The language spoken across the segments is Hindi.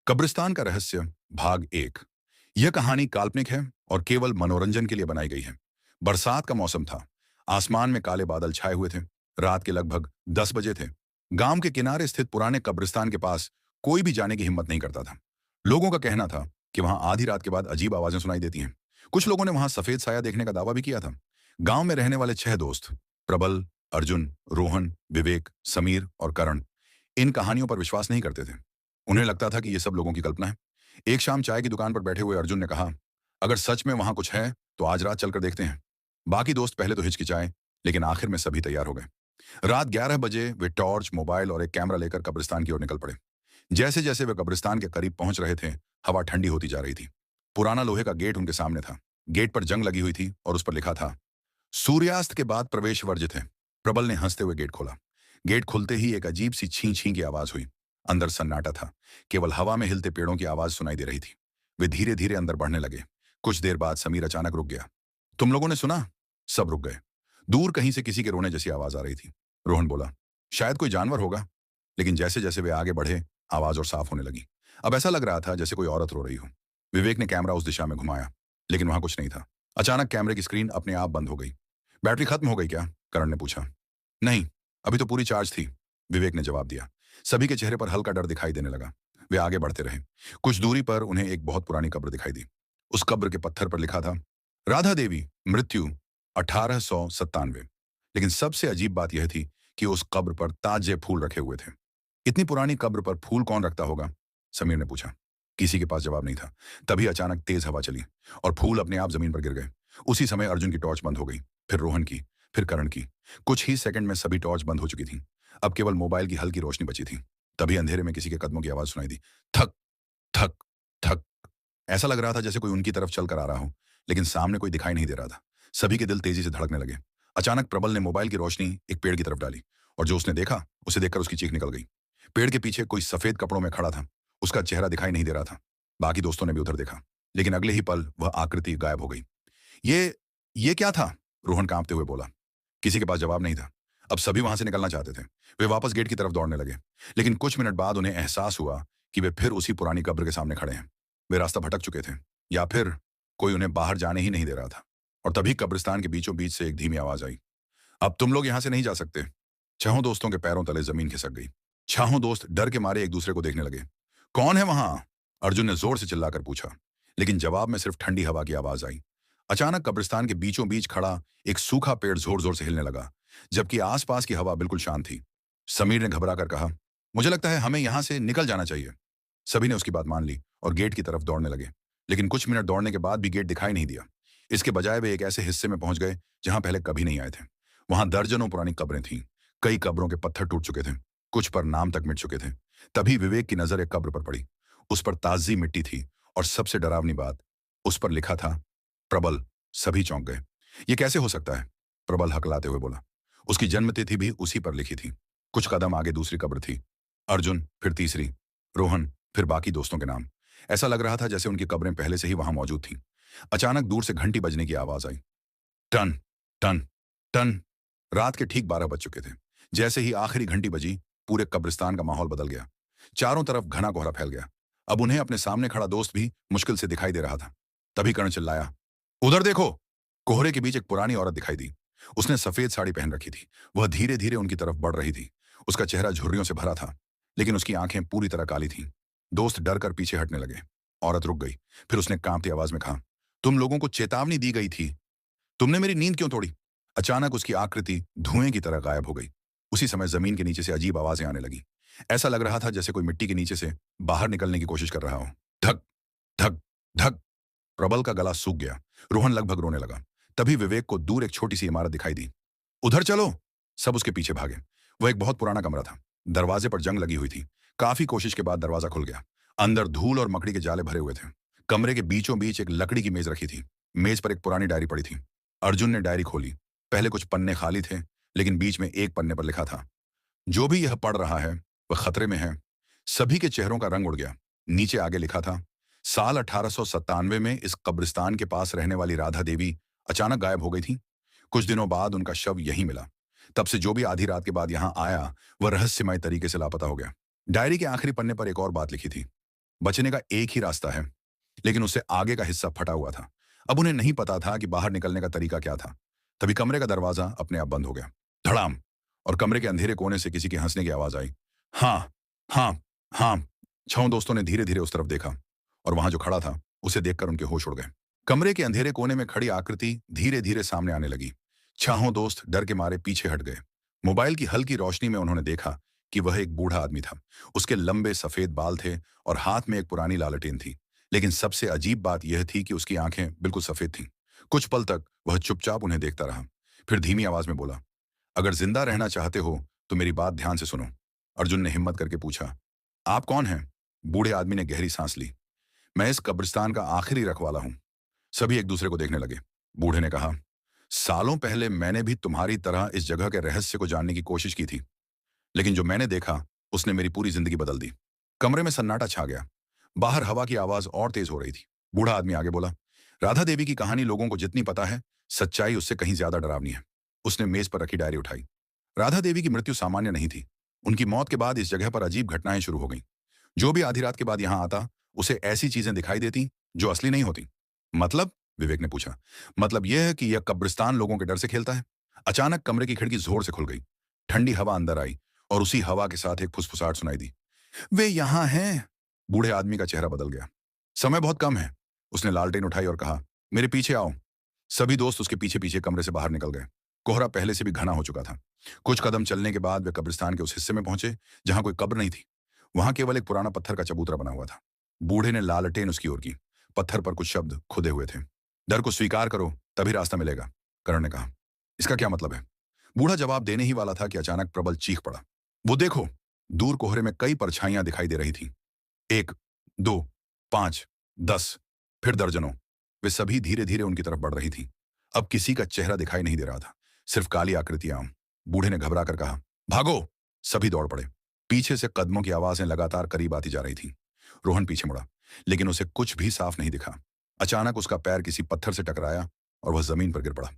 कब्रिस्तान का रहस्य भाग एक। यह कहानी काल्पनिक है और केवल मनोरंजन के लिए बनाई गई है। बरसात का मौसम था। आसमान में काले बादल छाए हुए थे। रात के लगभग 10 बजे थे। गांव के किनारे स्थित पुराने कब्रिस्तान के पास कोई भी जाने की हिम्मत नहीं करता था। लोगों का कहना था कि वहां आधी रात के बाद अजीब आवाजें सुनाई देती हैं। कुछ लोगों ने वहां सफेद साया देखने का दावा भी किया था। गांव में रहने वाले 6 दोस्त, प्रबल, अर्जुन, रोहन, विवेक, समीर और करण, इन कहानियों पर विश्वास नहीं करते थे। उन्हें लगता था कि ये सब लोगों की कल्पना है। एक शाम चाय की दुकान पर बैठे हुए अर्जुन ने कहा, अगर सच में वहां कुछ है तो आज रात चलकर देखते हैं। बाकी दोस्त पहले तो हिचकिचाए, लेकिन आखिर में सभी तैयार हो गए। रात 11 बजे वे टॉर्च, मोबाइल और एक कैमरा लेकर कब्रिस्तान की ओर निकल पड़े। जैसे जैसे वे कब्रिस्तान के करीब पहुंच रहे थे, हवा ठंडी होती जा रही थी। पुराना लोहे का गेट उनके सामने था। गेट पर जंग लगी हुई थी और उस पर लिखा था, सूर्यास्त के बाद प्रवेश वर्जित है। प्रबल ने हंसते हुए गेट खोला। गेट खुलते ही एक अजीब सी छी छी की आवाज हुई। अंदर सन्नाटा था। केवल हवा में हिलते पेड़ों की आवाज सुनाई दे रही थी। वे धीरे धीरे अंदर बढ़ने लगे। कुछ देर बाद समीर अचानक रुक गया। तुम लोगों ने सुना? सब रुक गए। दूर कहीं से किसी के रोने जैसी आवाज आ रही थी। रोहन बोला, शायद कोई जानवर होगा। लेकिन जैसे जैसे वे आगे बढ़े, आवाज और साफ होने लगी। अब ऐसा लग रहा था जैसे कोई औरत रो रही हो। विवेक ने कैमरा उस दिशा में घुमाया, लेकिन वहां कुछ नहीं था। अचानक कैमरे की स्क्रीन अपने आप बंद हो गई। बैटरी खत्म हो गई क्या? करण ने पूछा। नहीं, अभी तो पूरी चार्ज थी, विवेक ने जवाब दिया। सभी के चेहरे पर हल्का डर दिखाई देने लगा। वे आगे बढ़ते रहे। कुछ दूरी पर उन्हें एक बहुत पुरानी कब्र दिखाई दी। उस कब्र के पत्थर पर लिखा था, राधा देवी, मृत्यु 1897। लेकिन सबसे अजीब बात यह थी कि उस कब्र पर ताजे फूल रखे हुए थे। इतनी पुरानी कब्र पर फूल कौन रखता होगा? समीर ने पूछा। किसी के पास जवाब नहीं था। तभी अचानक तेज हवा चली और फूल अपने आप जमीन पर गिर गए। उसी समय अर्जुन की टॉर्च बंद हो गई, फिर रोहन की, फिर करण की। कुछ ही सेकंड में सभी टॉर्च बंद हो चुकी थी। अब केवल मोबाइल की हल्की रोशनी बची थी। तभी अंधेरे में किसी के कदमों की आवाज सुनाई दी। थक थक थक। ऐसा लग रहा था जैसे कोई उनकी तरफ चल कर आ रहा हो, लेकिन सामने कोई दिखाई नहीं दे रहा था। सभी के दिल तेजी से धड़कने लगे। अचानक प्रबल ने मोबाइल की रोशनी एक पेड़ की तरफ डाली और जो उसने देखा, उसे देखकर उसकी चीख निकल गई। पेड़ के पीछे कोई सफेद कपड़ों में खड़ा था। उसका चेहरा दिखाई नहीं दे रहा था। बाकी दोस्तों ने भी उधर देखा, लेकिन अगले ही पल वह आकृति गायब हो गई। ये ये क्या था? रोहन कांपते हुए बोला। किसी के पास जवाब नहीं था। अब सभी वहां से निकलना चाहते थे। वे वापस गेट की तरफ दौड़ने लगे, लेकिन कुछ मिनट बाद उन्हें एहसास हुआ कि वे फिर उसी पुरानी कब्र के सामने खड़े हैं। वे रास्ता भटक चुके थे, या फिर कोई उन्हें बाहर जाने ही नहीं दे रहा था। और तभी कब्रिस्तान के बीचों बीच से एक धीमी आवाज आई, अब तुम लोग यहां से नहीं जा सकते। छहों दोस्तों के पैरों तले जमीन खिसक गई। छहों दोस्त डर के मारे एक दूसरे को देखने लगे। कौन है वहां? अर्जुन ने जोर से चिल्लाकर पूछा, लेकिन जवाब में सिर्फ ठंडी हवा की आवाज आई। अचानक कब्रिस्तान के बीचों बीच खड़ा एक सूखा पेड़ जोर जोर से हिलने लगा, जबकि आसपास की हवा बिल्कुल शांत थी। समीर ने घबरा कर कहा, मुझे लगता है हमें यहां से निकल जाना चाहिए। सभी ने उसकी बात मान ली और गेट की तरफ दौड़ने लगे, लेकिन कुछ मिनट दौड़ने के बाद भी गेट दिखाई नहीं दिया। इसके बजाय वे एक ऐसे हिस्से में पहुंच गए जहां पहले कभी नहीं आए थे। वहां दर्जनों पुरानी कब्रें थीं। कई कब्रों के पत्थर टूट चुके थे, कुछ पर नाम तक मिट चुके थे। तभी विवेक की नजर एक कब्र पर पड़ी। उस पर ताजी मिट्टी थी और सबसे डरावनी बात, उस पर लिखा था, प्रबल। सभी चौंक गए। ये कैसे हो सकता है? प्रबल हकलाते हुए बोला। उसकी जन्मतिथि भी उसी पर लिखी थी। कुछ कदम आगे दूसरी कब्र थी। अर्जुन, फिर तीसरी, रोहन, फिर बाकी दोस्तों के नाम। ऐसा लग रहा था जैसे उनकी कब्रें पहले से ही वहां मौजूद थीं। अचानक दूर से घंटी बजने की आवाज आई। Ton ton ton. रात के ठीक 12 बज चुके थे। जैसे ही आखिरी घंटी बजी, पूरे कब्रिस्तान का माहौल बदल गया। चारों तरफ घना कोहरा फैल गया। अब उन्हें अपने सामने खड़ा दोस्त भी मुश्किल से दिखाई दे रहा था। तभी कर्ण चिल्लाया, उधर देखो! कोहरे के बीच एक पुरानी औरत दिखाई दी। उसने सफेद साड़ी पहन रखी थी। वह धीरे धीरे उनकी तरफ बढ़ रही थी। उसका चेहरा झुर्रियों से भरा था, लेकिन उसकी आंखें पूरी तरह काली थीं। दोस्त डर कर पीछे हटने लगे। औरत रुक गई। फिर उसने कांपती आवाज में कहा, तुम लोगों को चेतावनी दी गई थी। तुमने मेरी नींद क्यों तोड़ी? अचानक उसकी आकृति धुएं की तरह गायब हो गई। उसी समय जमीन के नीचे से अजीब आवाजें आने लगी। ऐसा लग रहा था जैसे कोई मिट्टी के नीचे से बाहर निकलने की कोशिश कर रहा हो। धक धक धक। प्रबल का गला सूख गया। रोहन लगभग रोने लगा। तभी विवेक को दूर एक छोटी सी इमारत दिखाई दी। उधर चलो! सब उसके पीछे भागे। वह एक बहुत पुराना कमरा था। दरवाजे पर जंग लगी हुई थी। काफी कोशिश के बाद दरवाजा खुल गया। अंदर धूल और मकड़ी के जाले भरे हुए थे। कमरे के बीचों बीच एक लकड़ी की मेज रखी थी। मेज पर एक पुरानी डायरी पड़ी थी। अर्जुन ने डायरी खोली। पहले कुछ पन्ने खाली थे, लेकिन बीच में एक पन्ने पर लिखा था, जो भी यह पढ़ रहा है वह खतरे में है। सभी के चेहरों का रंग उड़ गया। नीचे आगे लिखा था, साल 1897 में इस कब्रिस्तान के पास रहने वाली राधा देवी अचानक गायब हो गई थी। कुछ दिनों बाद उनका शव यहीं मिला। तब से जो भी आधी रात के बाद यहां आया, वह रहस्यमय तरीके से लापता हो गया। डायरी के आखिरी पन्ने पर एक और बात लिखी थी, बचने का एक ही रास्ता है, लेकिन उससे आगे का हिस्सा फटा हुआ था। अब उन्हें नहीं पता था कि बाहर निकलने का तरीका क्या था। तभी कमरे का दरवाजा अपने आप बंद हो गया। धड़ाम। और कमरे के अंधेरे कोने से किसी के हंसने की आवाज आई। हाँ, हाँ, हाँ। छहों दोस्तों ने धीरे धीरे उस तरफ देखा और वहां जो खड़ा था उसे देखकर उनके होश उड़ गए। कमरे के अंधेरे कोने में खड़ी आकृति धीरे धीरे सामने आने लगी। छहों दोस्त डर के मारे पीछे हट गए। मोबाइल की हल्की रोशनी में उन्होंने देखा कि वह एक बूढ़ा आदमी था। उसके लंबे सफेद बाल थे और हाथ में एक पुरानी लालटेन थी। लेकिन सबसे अजीब बात यह थी कि उसकी आंखें बिल्कुल सफेद थीं। कुछ पल तक वह चुपचाप उन्हें देखता रहा। फिर धीमी आवाज में बोला, अगर जिंदा रहना चाहते हो तो मेरी बात ध्यान से सुनो। अर्जुन ने हिम्मत करके पूछा, आप कौन हैं? बूढ़े आदमी ने गहरी सांस ली। मैं इस कब्रिस्तान का आखिरी रखवाला हूं। सभी एक दूसरे को देखने लगे। बूढ़े ने कहा, सालों पहले मैंने भी तुम्हारी तरह इस जगह के रहस्य को जानने की कोशिश की थी, लेकिन जो मैंने देखा उसने मेरी पूरी जिंदगी बदल दी। कमरे में सन्नाटा छा गया। बाहर हवा की आवाज और तेज हो रही थी। बूढ़ा आदमी आगे बोला, राधा देवी की कहानी लोगों को जितनी पता है, सच्चाई उससे कहीं ज्यादा डरावनी है। उसने मेज पर रखी डायरी उठाई। राधा देवी की मृत्यु सामान्य नहीं थी। उनकी मौत के बाद इस जगह पर अजीब घटनाएं शुरू हो गईं। जो भी आधी रात के बाद यहां आता, उसे ऐसी चीजें दिखाई देती जो असली नहीं होती। मतलब? विवेक ने पूछा। मतलब यह है कि यह कब्रिस्तान लोगों के डर से खेलता है। अचानक कमरे की खिड़की जोर से खुल गई। ठंडी हवा अंदर आई और उसी हवा के साथ एक फुसफुसाहट सुनाई दी। वे यहां हैं। बूढ़े आदमी का चेहरा बदल गया। समय बहुत कम है। उसने लालटेन उठाई और कहा, मेरे पीछे आओ। सभी दोस्त उसके पीछे पीछे कमरे से बाहर निकल गए। कोहरा पहले से भी घना हो चुका था। कुछ कदम चलने के बाद वे कब्रिस्तान के उस हिस्से में पहुंचे जहां कोई कब्र नहीं थी। वहां केवल एक पुराना पत्थर का चबूतरा बना हुआ था। बूढ़े ने लालटेन उसकी ओर की। पत्थर पर कुछ शब्द खुदे हुए थे। डर को स्वीकार करो, तभी रास्ता मिलेगा, करण ने कहा। इसका क्या मतलब है? बूढ़ा जवाब देने ही वाला था कि अचानक प्रबल चीख पड़ा। वो देखो! दूर कोहरे में कई परछाइयां दिखाई दे रही थीं। 1, 2, 5, 10, फिर दर्जनों। वे सभी धीरे धीरे उनकी तरफ बढ़ रही थीं। अब किसी का चेहरा दिखाई नहीं दे रहा था, सिर्फ काली आकृतियां। बूढ़े ने घबरा कर कहा, भागो! सभी दौड़ पड़े। पीछे से कदमों की आवाजें लगातार करीब आती जा रही थीं। रोहन पीछे मुड़ा, लेकिन उसे कुछ भी साफ नहीं दिखा। अचानक उसका पैर किसी पत्थर से टकराया और वह जमीन पर गिर पड़ा।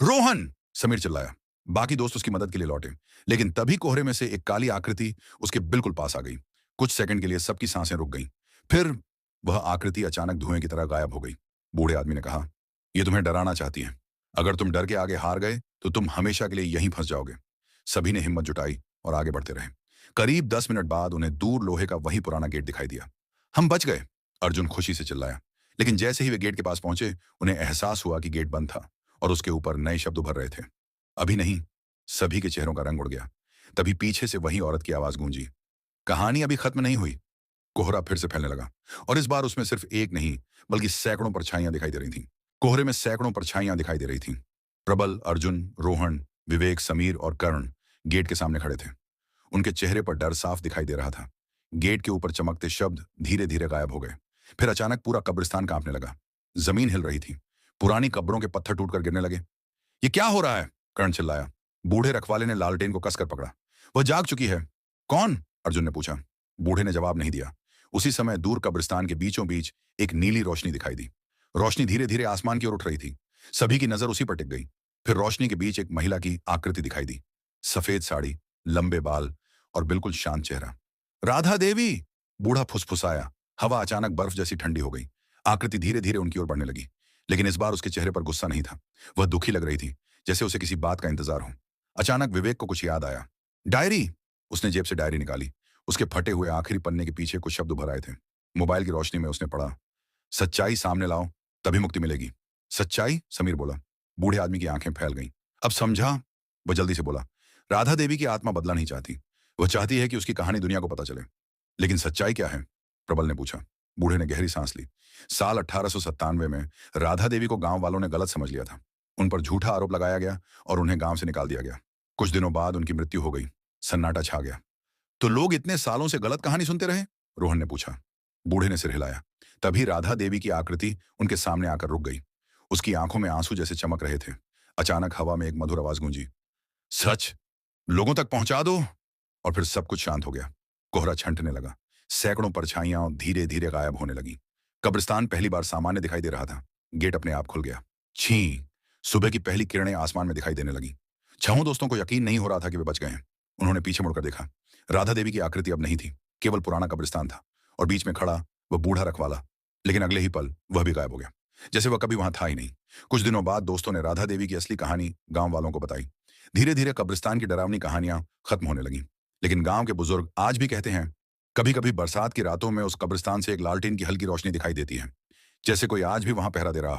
रोहन! समीर चिल्लाया। बाकी दोस्त उसकी मदद के लिए लौटे, लेकिन तभी कोहरे में से एक काली आकृति उसके बिल्कुल पास आ गई। कुछ सेकंड के लिए सबकी सांसें रुक गईं। फिर वह आकृति अचानक धुएं की तरह गायब हो गई। बूढ़े आदमी ने कहा, यह तुम्हें डराना चाहती है। अगर तुम डर के आगे हार गए तो तुम हमेशा के लिए यहीं फंस जाओगे। सभी ने हिम्मत जुटाई और आगे बढ़ते रहे। करीब 10 मिनट बाद उन्हें दूर लोहे का वही पुराना गेट दिखाई दिया। हम बच गए! अर्जुन खुशी से चिल्लाया। लेकिन जैसे ही वे गेट के पास पहुंचे, उन्हें एहसास हुआ कि गेट बंद था और उसके ऊपर नए शब्द उभर रहे थे। अभी नहीं। सभी के चेहरों का रंग उड़ गया। तभी पीछे से वही औरत की आवाज गूंजी, कहानी अभी खत्म नहीं हुई। कोहरा फिर से फैलने लगा और इस बार उसमें सिर्फ एक नहीं, बल्कि सैकड़ों परछाइयां दिखाई दे रही थीं। कोहरे में सैकड़ों परछाइयां दिखाई दे रही थीं। प्रबल, अर्जुन, रोहन, विवेक, समीर और कर्ण गेट के सामने खड़े थे। उनके चेहरे पर डर साफ दिखाई दे रहा था। गेट के ऊपर चमकते शब्द धीरे धीरे गायब हो गए। फिर अचानक पूरा कब्रिस्तान कांपने लगा। जमीन हिल रही थी। पुरानी कब्रों के पत्थर टूटकर गिरने लगे। ये क्या हो रहा है? कर्ण चिल्लाया। बूढ़े रखवाले ने लालटेन को कसकर पकड़ा। वह जाग चुकी है। कौन? अर्जुन ने पूछा। बूढ़े ने जवाब नहीं दिया। उसी समय दूर कब्रिस्तान के बीचों बीच एक नीली रोशनी दिखाई दी। रोशनी धीरे धीरे आसमान की ओर उठ रही थी। सभी की नजर उसी पर टिक गई। फिर रोशनी के बीच एक महिला की आकृति दिखाई दी। सफेद साड़ी, लंबे बाल और बिल्कुल शांत चेहरा। राधा देवी! बूढ़ा फुसफुसाया। हवा अचानक बर्फ जैसी ठंडी हो गई। आकृति धीरे धीरे उनकी ओर बढ़ने लगी, लेकिन इस बार उसके चेहरे पर गुस्सा नहीं था। वह दुखी लग रही थी, जैसे उसे किसी बात का इंतजार हो। अचानक विवेक को कुछ याद आया। डायरी! उसने जेब से डायरी निकाली। उसके फटे हुए आखिरी पन्ने के पीछे कुछ शब्द उभर आए थे। मोबाइल की रोशनी में उसने पढ़ा, सच्चाई सामने लाओ, तभी मुक्ति मिलेगी। सच्चाई? समीर बोला। बूढ़े आदमी की आंखें फैल गईं। अब समझा? वह जल्दी से बोला। राधा देवी की आत्मा बदला नहीं चाहती। वह चाहती है कि उसकी कहानी दुनिया को पता चले। लेकिन सच्चाई क्या है? प्रबल ने पूछा। बूढ़े ने गहरी सांस ली। साल 1897 में राधा देवी को गांव वालों ने गलत समझ लिया था। उन पर झूठा आरोप लगाया गया और उन्हें गांव से निकाल दिया गया। कुछ दिनों बाद उनकी मृत्यु हो गई। सन्नाटा छा गया। तो लोग इतने सालों से गलत कहानी सुनते रहे? रोहन ने पूछा। बूढ़े ने सिर हिलाया। तभी राधा देवी की आकृति उनके सामने आकर रुक गई। उसकी आंखों में आंसू जैसे चमक रहे थे। अचानक हवा में एक मधुर आवाज गूंजी, सच लोगों तक पहुंचा दो। और फिर सब कुछ शांत हो गया। कोहरा छंटने लगा। सैकड़ों परछाइयां धीरे धीरे गायब होने लगी। कब्रिस्तान पहली बार सामान्य दिखाई दे रहा था। गेट अपने आप खुल गया। छी! सुबह की पहली किरणें आसमान में दिखाई देने लगी। छहों दोस्तों को यकीन नहीं हो रहा था कि वे बच गए हैं। उन्होंने पीछे मुड़कर देखा। राधा देवी की आकृति अब नहीं थी, केवल पुराना कब्रिस्तान था और बीच में खड़ा वह बूढ़ा रखवाला। लेकिन अगले ही पल वह भी गायब हो गया, जैसे वह कभी वहां था ही नहीं। कुछ दिनों बाद दोस्तों ने राधा देवी की असली कहानी गांव वालों को बताई। धीरे धीरे कब्रिस्तान की डरावनी कहानियां खत्म होने लगीं। लेकिन गांव के बुजुर्ग आज भी कहते हैं, कभी कभी बरसात की रातों में उस कब्रिस्तान से एक लालटेन की हल्की रोशनी दिखाई देती है, जैसे कोई आज भी वहां पहरा दे रहा हो।